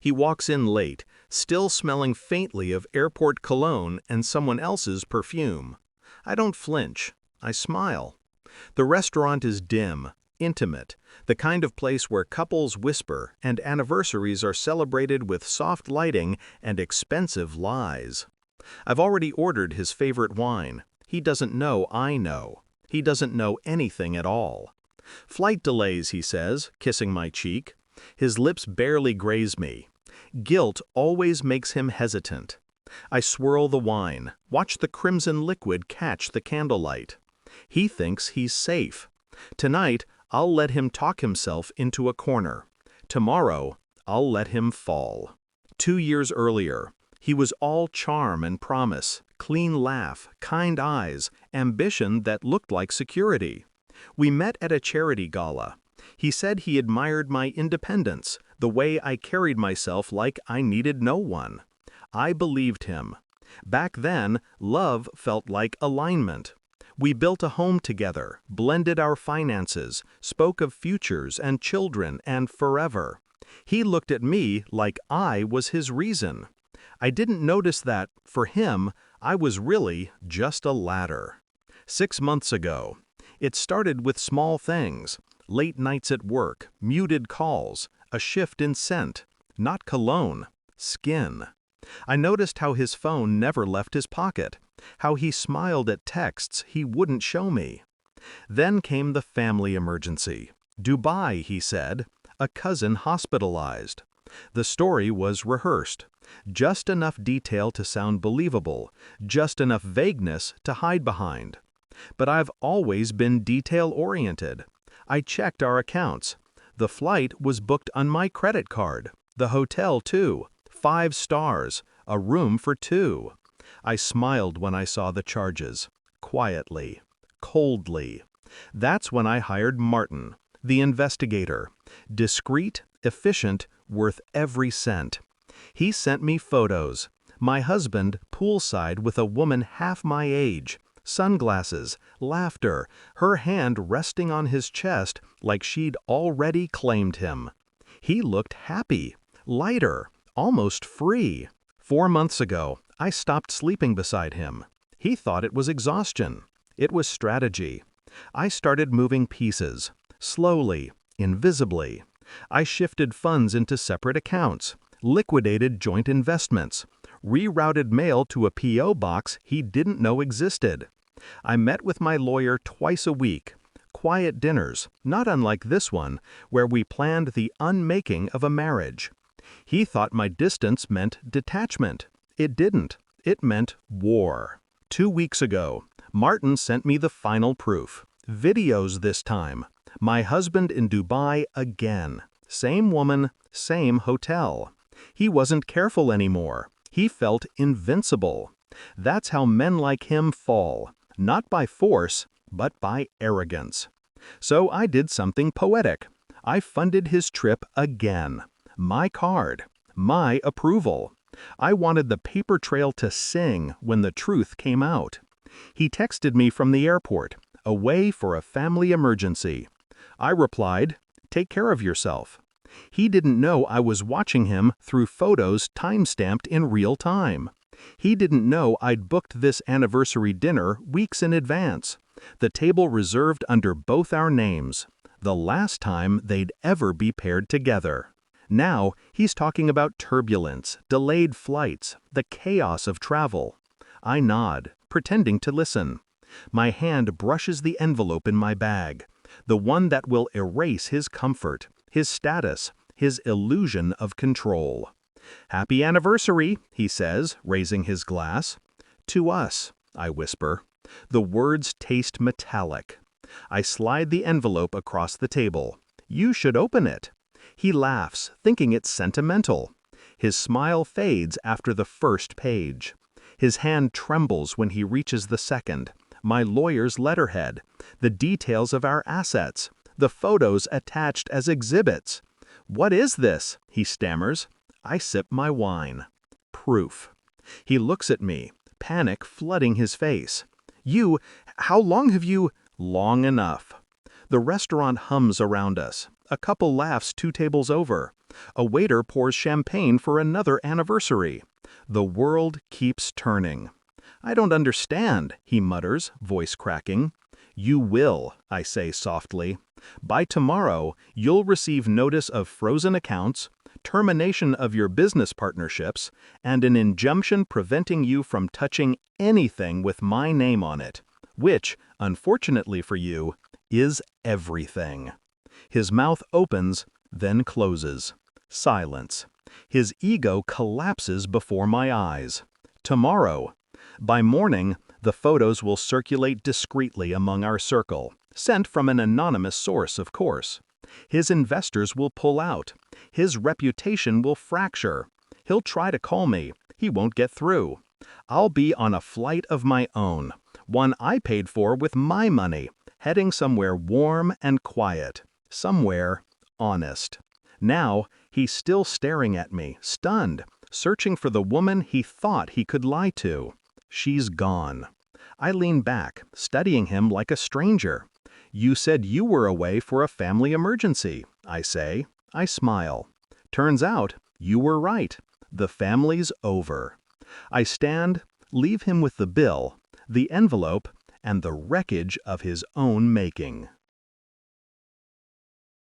He walks in late, still smelling faintly of airport cologne and someone else's perfume. I don't flinch. I smile. The restaurant is dim, intimate, the kind of place where couples whisper and anniversaries are celebrated with soft lighting and expensive lies. I've already ordered his favorite wine. He doesn't know I know. He doesn't know anything at all. Flight delays, he says, kissing my cheek. His lips barely graze me. Guilt always makes him hesitant. I swirl the wine, watch the crimson liquid catch the candlelight. He thinks he's safe. Tonight, I'll let him talk himself into a corner. Tomorrow, I'll let him fall. 2 years earlier, he was all charm and promise, clean laugh, kind eyes, ambition that looked like security. We met at a charity gala. He said he admired my independence, the way I carried myself like I needed no one. I believed him. Back then, love felt like alignment. We built a home together, blended our finances, spoke of futures and children and forever. He looked at me like I was his reason. I didn't notice that, for him, I was really just a ladder. 6 months ago. It started with small things. Late nights at work, muted calls, a shift in scent. Not cologne, skin. I noticed how his phone never left his pocket, how he smiled at texts he wouldn't show me. Then came the family emergency. Dubai, he said, a cousin hospitalized. The story was rehearsed. Just enough detail to sound believable, just enough vagueness to hide behind. But I've always been detail-oriented. I checked our accounts. The flight was booked on my credit card. The hotel, too. 5 stars. A room for 2. I smiled when I saw the charges. Quietly. Coldly. That's when I hired Martin, the investigator. Discreet, efficient, worth every cent. He sent me photos. My husband poolside with a woman half my age. Sunglasses, laughter, her hand resting on his chest like she'd already claimed him. He looked happy, lighter, almost free. 4 months ago, I stopped sleeping beside him. He thought it was exhaustion. It was strategy. I started moving pieces, slowly, invisibly. I shifted funds into separate accounts, liquidated joint investments, rerouted mail to a P.O. box he didn't know existed. I met with my lawyer twice a week. Quiet dinners, not unlike this one, where we planned the unmaking of a marriage. He thought my distance meant detachment. It didn't. It meant war. 2 weeks ago, Martin sent me the final proof. Videos this time. My husband in Dubai again. Same woman, same hotel. He wasn't careful anymore. He felt invincible. That's how men like him fall. Not by force, but by arrogance. So I did something poetic. I funded his trip again. My card. My approval. I wanted the paper trail to sing when the truth came out. He texted me from the airport, away for a family emergency. I replied, "Take care of yourself." He didn't know I was watching him through photos time-stamped in real time. He didn't know I'd booked this anniversary dinner weeks in advance. The table reserved under both our names. The last time they'd ever be paired together. Now, he's talking about turbulence, delayed flights, the chaos of travel. I nod, pretending to listen. My hand brushes the envelope in my bag, the one that will erase his comfort, his status, his illusion of control. "Happy anniversary," he says, raising his glass. "To us," I whisper. The words taste metallic. I slide the envelope across the table. "You should open it." He laughs, thinking it's sentimental. His smile fades after the first page. His hand trembles when he reaches the second. My lawyer's letterhead, the details of our assets, the photos attached as exhibits. "What is this?" he stammers. I sip my wine. Proof. He looks at me, panic flooding his face. How long have you—" "Long enough." The restaurant hums around us. A couple laughs 2 tables over. A waiter pours champagne for another anniversary. The world keeps turning. "I don't understand," he mutters, voice cracking. "You will," I say softly. "By tomorrow, you'll receive notice of frozen accounts, termination of your business partnerships, and an injunction preventing you from touching anything with my name on it, which, unfortunately for you, is everything." His mouth opens, then closes. Silence. His ego collapses before my eyes. Tomorrow. By morning, the photos will circulate discreetly among our circle, sent from an anonymous source, of course. His investors will pull out. His reputation will fracture. He'll try to call me. He won't get through. I'll be on a flight of my own, one I paid for with my money, heading somewhere warm and quiet, somewhere honest. Now, he's still staring at me, stunned, searching for the woman he thought he could lie to. She's gone. I lean back, studying him like a stranger. "You said you were away for a family emergency," I say. I smile. "Turns out, you were right. The family's over." I stand, leave him with the bill, the envelope, and the wreckage of his own making.